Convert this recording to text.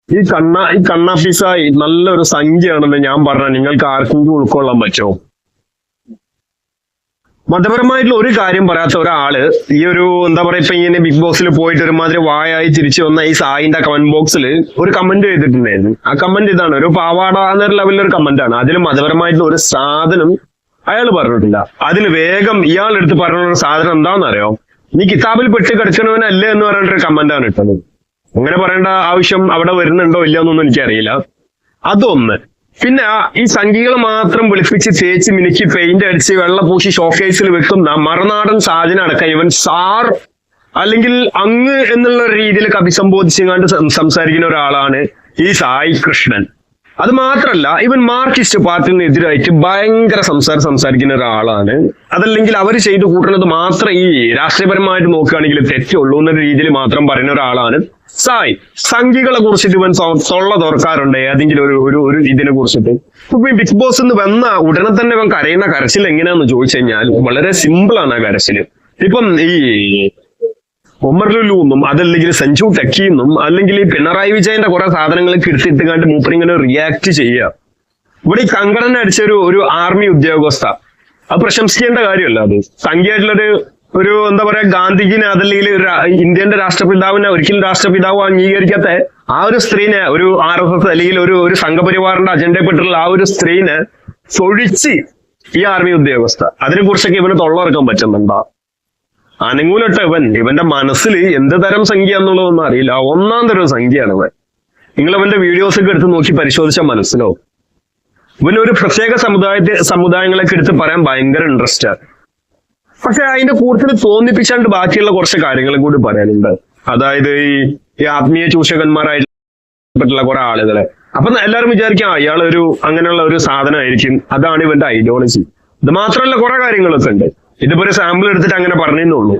ഈ കണ്ണാഫിസ നല്ലൊരു സംഖ്യയാണെന്ന് ഞാൻ പറഞ്ഞ നിങ്ങൾക്ക് ആർക്കെങ്കിലും ഉൾക്കൊള്ളാൻ പറ്റുമോ? മതപരമായിട്ടുള്ള ഒരു കാര്യം പറയാത്ത ഒരാള് ഈ ഒരു എന്താ പറയാ ഇപ്പൊ ഇങ്ങനെ ബിഗ് ബോസിൽ പോയിട്ട് ഒരുമാതിരി വായായി തിരിച്ചു വന്ന ഈ സായിന്റെ കമന്റ് ബോക്സിൽ ഒരു കമന്റ് ചെയ്തിട്ടുണ്ടായിരുന്നു. ആ കമന്റ് ഇതാണ്, ഒരു പാവാട എന്നൊരു ലെവലിലൊരു കമന്റ് ആണ്. അതിൽ മതപരമായിട്ടുള്ള ഒരു സാധനം അയാൾ പറഞ്ഞിട്ടില്ല. അതിന് വേഗം ഇയാളെടുത്ത് പറഞ്ഞ സാധനം എന്താണെന്നറിയോ? നീ കിതാബിൽ പെട്ട് കിടക്കണവനല്ലേ എന്ന് പറഞ്ഞിട്ടൊരു കമന്റാണ് ഇട്ടത്. അങ്ങനെ പറയേണ്ട ആവശ്യം അവിടെ വരുന്നുണ്ടോ ഇല്ല എന്നൊന്നും എനിക്കറിയില്ല. അതൊന്ന്. പിന്നെ ഈ സംഖ്യകൾ മാത്രം വിളിപ്പിച്ച് തേച്ച് മിനുക്കി പെയിന്റ് അടിച്ച് വെള്ളപൂശി ഷോക്കേസിൽ വെക്കുന്ന മറുനാടൻ സാധനം അടക്കം ഇവൻ സാർ അല്ലെങ്കിൽ അങ്ങ് എന്നുള്ള രീതിയിൽ അഭിസംബോധിച്ചുകൊണ്ട് സംസാരിക്കുന്ന ഒരാളാണ് ഈ സായി കൃഷ്ണൻ. അത് മാത്രല്ല, ഇവൻ മാർക്സിസ്റ്റ് പാർട്ടിനെതിരായിട്ട് ഭയങ്കര സംസാരിക്കുന്ന ഒരാളാണ്. അതല്ലെങ്കിൽ അവർ ചെയ്തു കൂട്ടുന്നത് മാത്രം ഈ രാഷ്ട്രീയപരമായിട്ട് നോക്കുകയാണെങ്കിൽ തെറ്റുള്ളൂ എന്ന രീതിയിൽ മാത്രം പറയുന്ന ഒരാളാണ് സായി. സംഖ്യകളെ കുറിച്ചിട്ട് ഇവൻ തൊള്ള തുറക്കാറുണ്ട് ഏതെങ്കിലും ഒരു ഇതിനെ കുറിച്ചിട്ട്. ഇപ്പൊ ബിഗ് ബോസ് എന്ന് വന്ന ഉടനെ തന്നെ ഇവൻ കരയുന്ന കരച്ചിൽ എങ്ങനെയാന്ന് ചോദിച്ചു കഴിഞ്ഞാൽ വളരെ സിമ്പിൾ ആണ് ആ കരച്ചില്. ഇപ്പം ഈ ഒമർ ലുലുന്നും അതല്ലെങ്കിൽ സഞ്ജു ടെക്കിന്നും അല്ലെങ്കിൽ ഈ പിണറായി വിജയന്റെ കുറെ സാധനങ്ങൾക്ക് എടുത്തിട്ട് കണ്ട് മൂപ്പരിങ്ങനെ റിയാക്ട് ചെയ്യുക. ഇവിടെ ഈ കങ്കണനെ അടിച്ച ഒരു ആർമി ഉദ്യോഗസ്ഥ, അത് പ്രശംസിക്കേണ്ട കാര്യമല്ല. അത് സംഖ്യയായിട്ടുള്ളൊരു എന്താ പറയാ ഗാന്ധിജിനെ അതല്ലെങ്കിൽ ഇന്ത്യന്റെ രാഷ്ട്രപിതാവിനെ ഒരിക്കലും രാഷ്ട്രപിതാവ് അംഗീകരിക്കാത്ത ആ ഒരു സ്ത്രീനെ, ഒരു RSS അല്ലെങ്കിൽ ഒരു സംഘപരിവാറിന്റെ അജണ്ടപ്പെട്ടുള്ള ആ ഒരു സ്ത്രീനെ തൊഴിച്ച് ഈ ആർമി ഉദ്യോഗസ്ഥ, അതിനെ കുറിച്ചൊക്കെ ഇവന് തൊള്ളറക്കാൻ പറ്റുന്നുണ്ടോ? അനുകൂലട്ട ഇവന്റെ മനസ്സിൽ എന്ത് തരം സംഖ്യ എന്നുള്ളതൊന്നും അറിയില്ല. ഒന്നാം തരം സംഖ്യയാണ് ഇവൻ. നിങ്ങൾ അവന്റെ വീഡിയോസ് ഒക്കെ എടുത്ത് നോക്കി പരിശോധിച്ചാൽ മനസ്സിലാവും. ഇവനൊരു പ്രത്യേക സമുദായങ്ങളൊക്കെ എടുത്ത് പറയാൻ ഭയങ്കര ഇൻട്രസ്റ്റാണ്. പക്ഷെ അതിന്റെ കൂടുതൽ തോന്നിപ്പിച്ചാണ്ട് ബാക്കിയുള്ള കുറച്ച് കാര്യങ്ങളും കൂടി പറയാനുണ്ട്. അതായത് ഈ ആത്മീയ ചൂഷകന്മാരായിട്ടുള്ള കുറെ ആളുകളെ. അപ്പൊ എല്ലാവരും വിചാരിക്കാം അയാളൊരു അങ്ങനെയുള്ള ഒരു സാധനമായിരിക്കും, അതാണ് ഇവന്റെ ഐഡിയോളജി. ഇത് മാത്രമല്ല കുറെ കാര്യങ്ങളൊക്കെ ഉണ്ട്. ഇതിപ്പോ ഒരു സാമ്പിൾ എടുത്തിട്ട് അങ്ങനെ പറഞ്ഞേ ഉള്ളൂ.